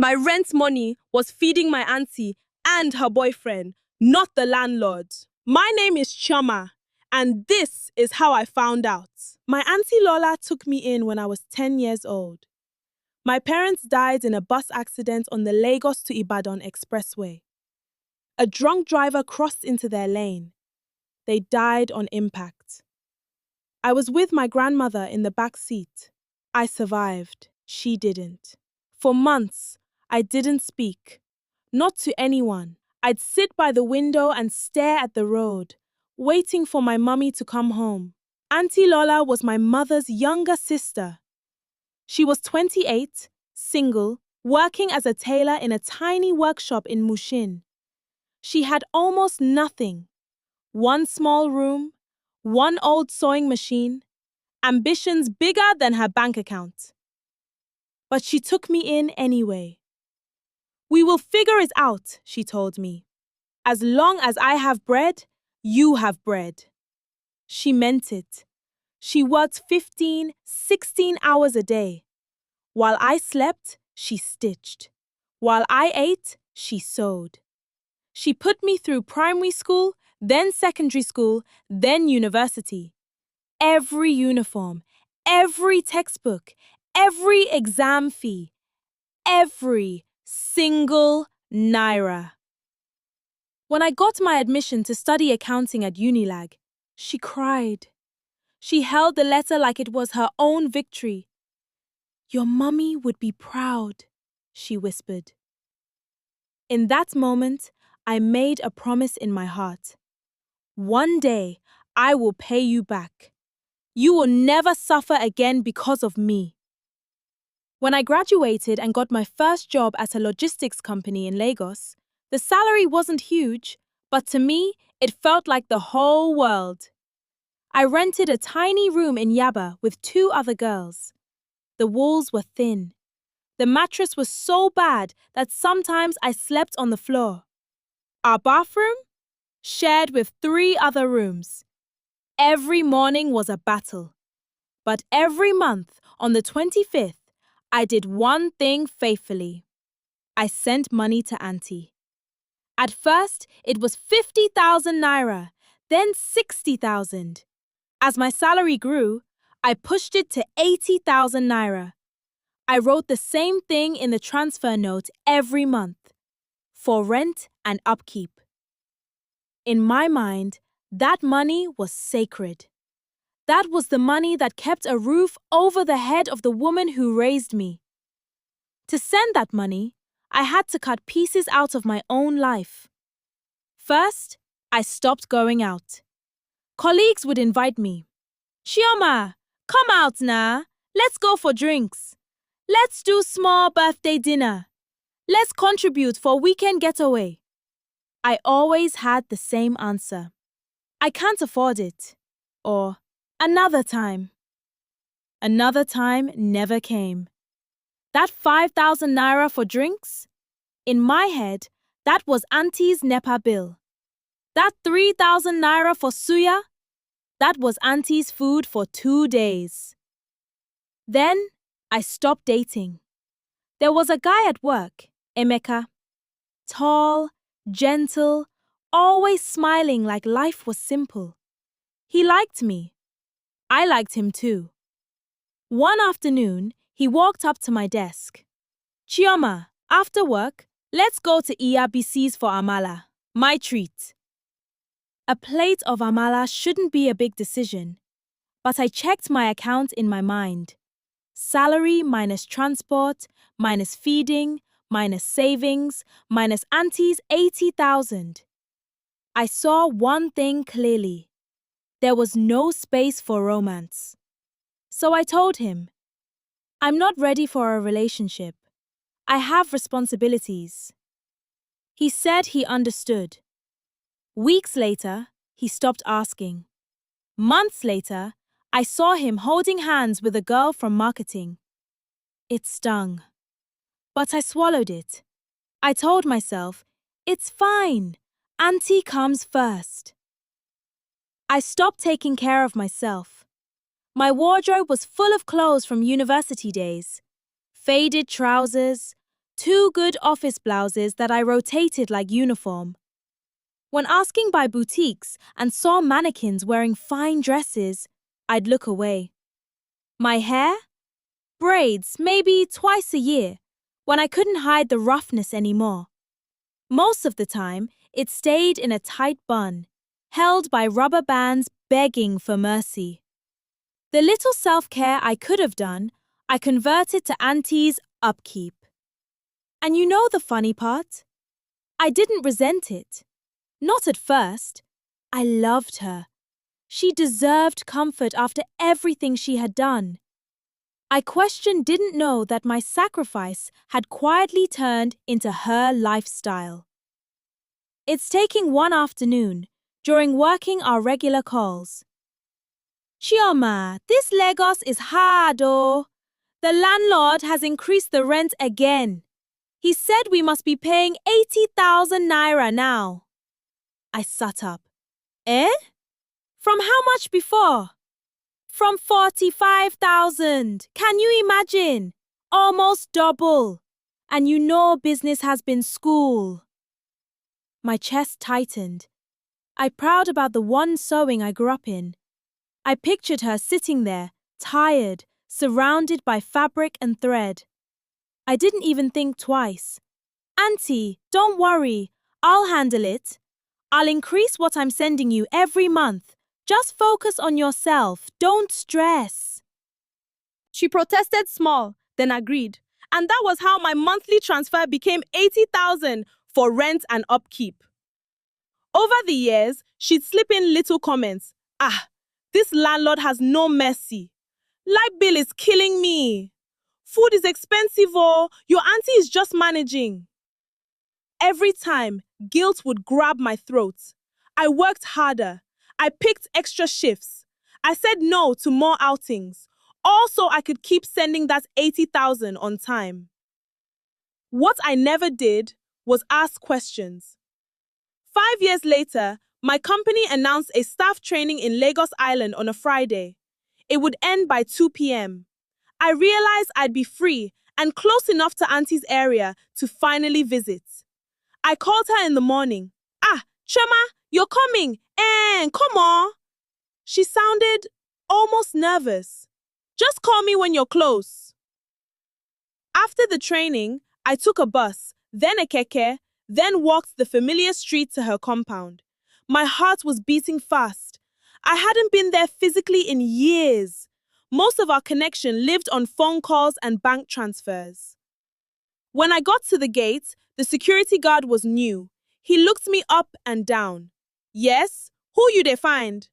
My rent money was feeding my auntie and her boyfriend, not the landlord. My name is Chioma, and this is how I found out. My Aunty Lola took me in when I was 10 years old. My parents died in a bus accident on the Lagos to Ibadan Expressway. A drunk driver crossed into their lane. They died on impact. I was with my grandmother in the back seat. I survived. She didn't. For months, I didn't speak. Not to anyone. I'd sit by the window and stare at the road, waiting for my mummy to come home. Aunty Lola was my mother's younger sister. She was 28, single, working as a tailor in a tiny workshop in Mushin. She had almost nothing. One small room, one old sewing machine, ambitions bigger than her bank account. But she took me in anyway. "We will figure it out," she told me. "As long as I have bread, you have bread." She meant it. She worked 15, 16 hours a day. While I slept, she stitched. While I ate, she sewed. She put me through primary school, then secondary school, then university. Every uniform, every textbook, every exam fee, every single naira. When I got my admission to study accounting at Unilag, she cried. She held the letter like it was her own victory. "Your mummy would be proud," she whispered. In that moment, I made a promise in my heart. One day, I will pay you back. You will never suffer again because of me. When I graduated and got my first job at a logistics company in Lagos, the salary wasn't huge, but to me, it felt like the whole world. I rented a tiny room in Yaba with 2 other girls. The walls were thin. The mattress was so bad that sometimes I slept on the floor. Our bathroom? Shared with 3 other rooms. Every morning was a battle. But every month, on the 25th, I did one thing faithfully. I sent money to Auntie. At first, it was 50,000 naira, then 60,000. As my salary grew, I pushed it to 80,000 naira. I wrote the same thing in the transfer note every month, for rent and upkeep. In my mind, that money was sacred. That was the money that kept a roof over the head of the woman who raised me. To send that money, I had to cut pieces out of my own life. First, I stopped going out. Colleagues would invite me. "Chioma, come out now. Let's go for drinks. Let's do small birthday dinner. Let's contribute for weekend getaway." I always had the same answer. "I can't afford it." Or, "Another time." Another time never came. That 5,000 naira for drinks? In my head, that was Auntie's NEPA bill. That 3,000 naira for suya? That was Auntie's food for 2 days. Then, I stopped dating. There was a guy at work, Emeka. Tall, gentle, always smiling like life was simple. He liked me. I liked him too. One afternoon, he walked up to my desk. "Chioma, after work, let's go to ERBC's for amala. My treat." A plate of amala shouldn't be a big decision, but I checked my account in my mind. Salary minus transport, minus feeding, minus savings, minus Auntie's 80,000. I saw one thing clearly. There was no space for romance. So I told him, "I'm not ready for a relationship. I have responsibilities." He said he understood. Weeks later, he stopped asking. Months later, I saw him holding hands with a girl from marketing. It stung. But I swallowed it. I told myself, it's fine. Auntie comes first. I stopped taking care of myself. My wardrobe was full of clothes from university days. Faded trousers, 2 good office blouses that I rotated like uniform. When asking by boutiques and saw mannequins wearing fine dresses, I'd look away. My hair? Braids maybe twice a year, when I couldn't hide the roughness anymore. Most of the time, it stayed in a tight bun, held by rubber bands begging for mercy. The little self-care I could have done, I converted to Auntie's upkeep. And you know the funny part? I didn't resent it. Not at first. I loved her. She deserved comfort after everything she had done. I didn't know that my sacrifice had quietly turned into her lifestyle. It's taking one afternoon, during working our regular calls. Chioma, this Lagos is hard, oh. The landlord has increased the rent again. He said we must be paying 80,000 naira now. I sat up. Eh? From how much before? From 45,000. Can you imagine? Almost double. And you know business has been school. My chest tightened. I proud about the one sewing I grew up in. I pictured her sitting there, tired, surrounded by fabric and thread. I didn't even think twice. Auntie, don't worry. I'll handle it. I'll increase what I'm sending you every month. Just focus on yourself. Don't stress. She protested small, then agreed. And that was how my monthly transfer became 80,000 for rent and upkeep. Over the years, she'd slip in little comments. Ah, this landlord has no mercy. Light bill is killing me. Food is expensive, oh. Your auntie is just managing. Every time, guilt would grab my throat. I worked harder. I picked extra shifts. I said no to more outings. Also, I could keep sending that 80,000 on time. What I never did was ask questions. 5 years later, my company announced a staff training in Lagos Island on a Friday. It would end by 2 p.m. I realized I'd be free and close enough to Auntie's area to finally visit. I called her in the morning. Ah, Chioma, you're coming. Come on. She sounded almost nervous. Just call me when you're close. After the training, I took a bus, then a keke, then walked the familiar street to her compound. My heart was beating fast. I hadn't been there physically in years. Most of our connection lived on phone calls and bank transfers. When I got to the gate, the security guard was new. He looked me up and down. Yes? Who you dey find?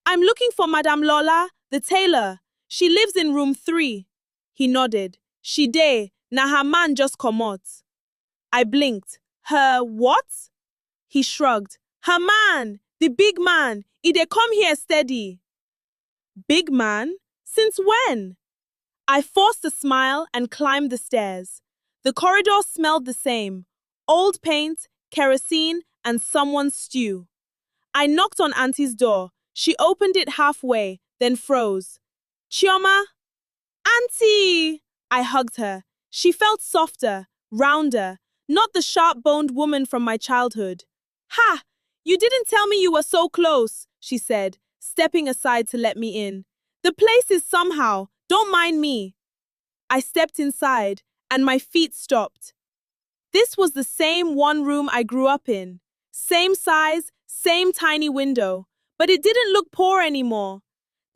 I'm looking for Madame Lola, the tailor. She lives in room 3. He nodded. She dey, na her man just comot. I blinked. Her what? He shrugged. Her man, the big man. He dey come here steady. Big man? Since when? I forced a smile and climbed the stairs. The corridor smelled the same. Old paint, kerosene, and someone's stew. I knocked on Auntie's door. She opened it halfway, then froze. Chioma? Auntie! I hugged her. She felt softer, rounder, not the sharp-boned woman from my childhood. Ha! You didn't tell me you were so close, she said, stepping aside to let me in. The place is somehow. Don't mind me. I stepped inside, and my feet stopped. This was the same one room I grew up in. Same size, same tiny window. But it didn't look poor anymore.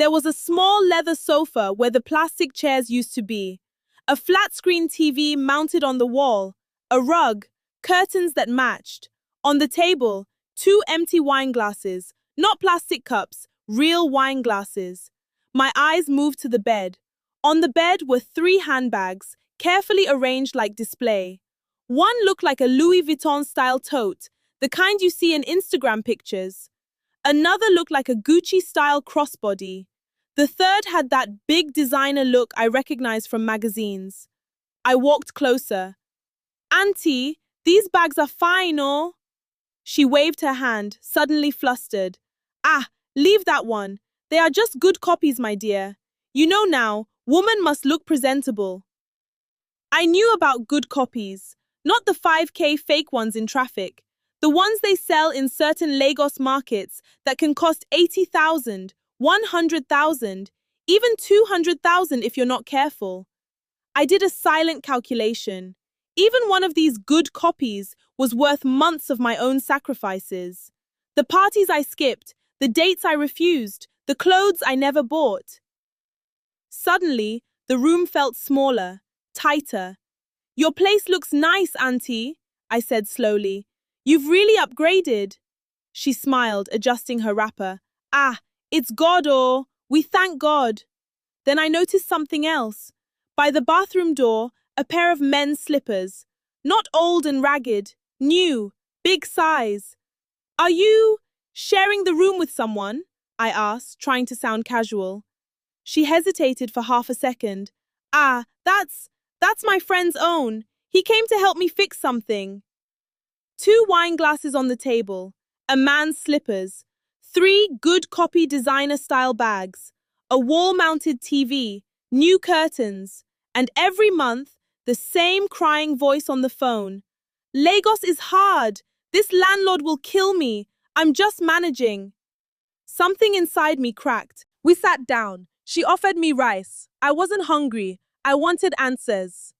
There was a small leather sofa where the plastic chairs used to be. A flat-screen TV mounted on the wall. A rug, curtains that matched. On the table, 2 empty wine glasses. Not plastic cups, real wine glasses. My eyes moved to the bed. On the bed were 3 handbags, carefully arranged like display. One looked like a Louis Vuitton-style tote, the kind you see in Instagram pictures. Another looked like a Gucci-style crossbody. The third had that big designer look I recognized from magazines. I walked closer. Auntie, these bags are fine, oh? She waved her hand, suddenly flustered. Ah, leave that one. They are just good copies, my dear. You know now, woman must look presentable. I knew about good copies, not the 5K fake ones in traffic, the ones they sell in certain Lagos markets that can cost 80,000, 100,000, even 200,000 if you're not careful. I did a silent calculation. Even one of these good copies was worth months of my own sacrifices. The parties I skipped, the dates I refused, the clothes I never bought. Suddenly, the room felt smaller, tighter. Your place looks nice, Auntie, I said slowly. You've really upgraded. She smiled, adjusting her wrapper. Ah, it's God, or we thank God. Then I noticed something else. By the bathroom door, a pair of men's slippers. Not old and ragged, new, big size. Are you sharing the room with someone? I asked, trying to sound casual. She hesitated for half a second. Ah, that's my friend's own. He came to help me fix something. 2 wine glasses on the table, a man's slippers, 3 good copy designer-style bags, a wall-mounted TV, new curtains, and every month, the same crying voice on the phone. Lagos is hard. This landlord will kill me. I'm just managing. Something inside me cracked. We sat down. She offered me rice. I wasn't hungry. I wanted answers.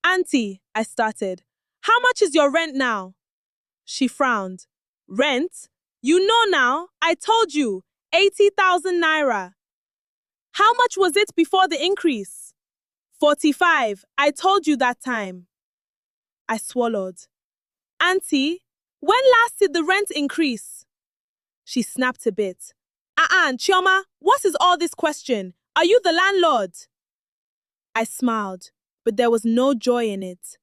Auntie, I started, how much is your rent now? She frowned. Rent? You know now, I told you, 80,000 naira. How much was it before the increase? 45, I told you that time. I swallowed. Auntie, when last did the rent increase? She snapped a bit. Chioma, what is all this question? Are you the landlord? I smiled, but there was no joy in it.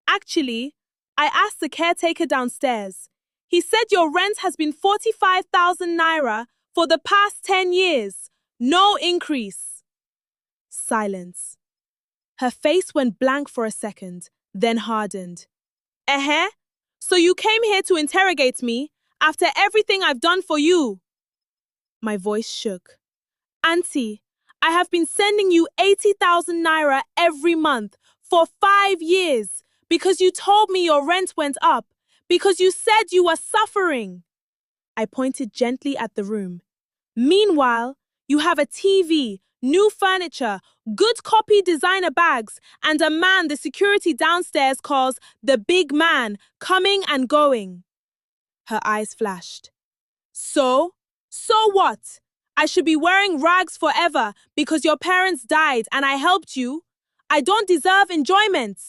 Actually, I asked the caretaker downstairs. He said your rent has been 45,000 naira for the past 10 years. No increase. Silence. Her face went blank for a second, then hardened. So you came here to interrogate me after everything I've done for you? My voice shook. Auntie, I have been sending you 80,000 naira every month for 5 years because you told me your rent went up, because you said you were suffering. I pointed gently at the room. Meanwhile, you have a TV, new furniture, good copy designer bags, and a man the security downstairs calls the big man, coming and going. Her eyes flashed. So what? I should be wearing rags forever because your parents died and I helped you? I don't deserve enjoyment.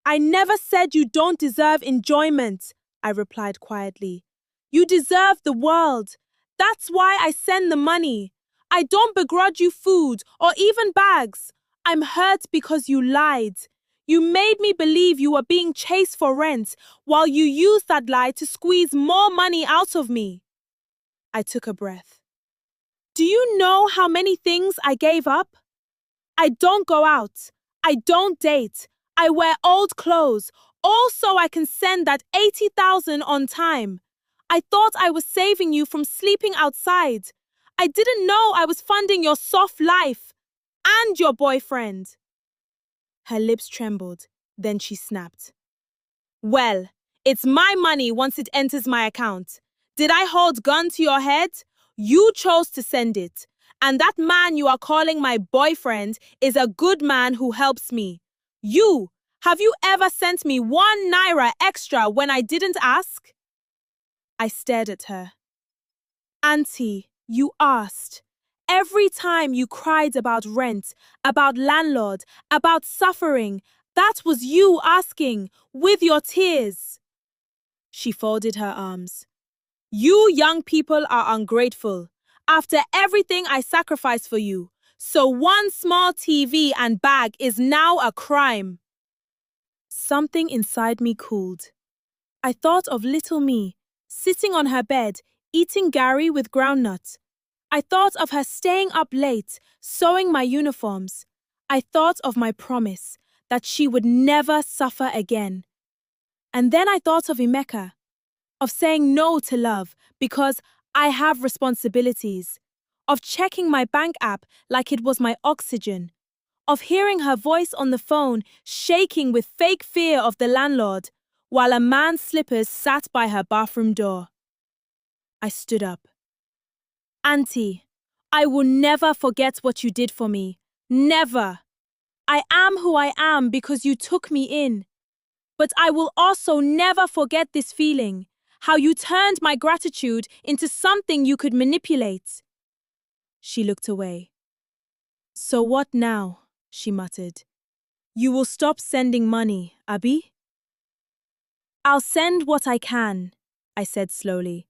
I never said you don't deserve enjoyment, I replied quietly. You deserve the world. That's why I send the money. I don't begrudge you food or even bags. I'm hurt because you lied. You made me believe you were being chased for rent while you used that lie to squeeze more money out of me. I took a breath. Do you know how many things I gave up? I don't go out. I don't date. I wear old clothes, all so I can send that 80,000 on time. I thought I was saving you from sleeping outside. I didn't know I was funding your soft life and your boyfriend. Her lips trembled, then she snapped. Well, it's my money once it enters my account. Did I hold gun to your head? You chose to send it. And that man you are calling my boyfriend is a good man who helps me. Have you ever sent me 1 naira extra when I didn't ask? I stared at her. Auntie, you asked. Every time you cried about rent, about landlord, about suffering, that was you asking, with your tears. She folded her arms. You young people are ungrateful. After everything I sacrificed for you, so 1 small TV and bag is now a crime. Something inside me cooled. I thought of little me, sitting on her bed, eating gari with groundnut. I thought of her staying up late, sewing my uniforms. I thought of my promise that she would never suffer again. And then I thought of Emeka, of saying no to love because I have responsibilities, of checking my bank app like it was my oxygen, of hearing her voice on the phone, shaking with fake fear of the landlord, while a man's slippers sat by her bathroom door. I stood up. Auntie, I will never forget what you did for me. Never. I am who I am because you took me in. But I will also never forget this feeling, how you turned my gratitude into something you could manipulate. She looked away. So what now? She muttered. You will stop sending money, Abi? I'll send what I can, I said slowly,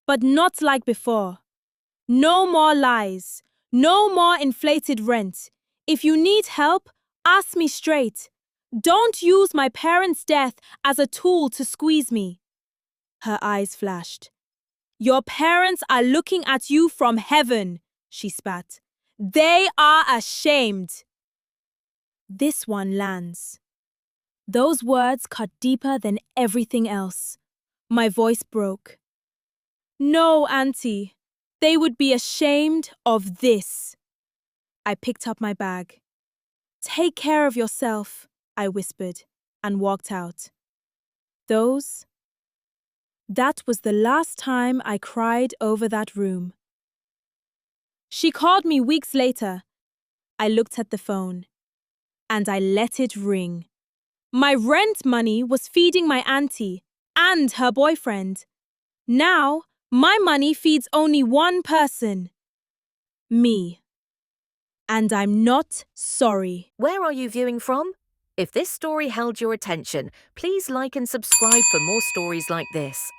but not like before. No more lies. No more inflated rent. If you need help, ask me straight. Don't use my parents' death as a tool to squeeze me. Her eyes flashed. Your parents are looking at you from heaven, she spat. They are ashamed. This one lands. Those words cut deeper than everything else. My voice broke. No, Auntie. They would be ashamed of this. I picked up my bag. Take care of yourself, I whispered, and walked out. That was the last time I cried over that room. She called me weeks later. I looked at the phone, and I let it ring. My rent money was feeding my auntie and her boyfriend. Now, my money feeds only one person. Me. And I'm not sorry. Where are you viewing from? If this story held your attention, please like and subscribe for more stories like this.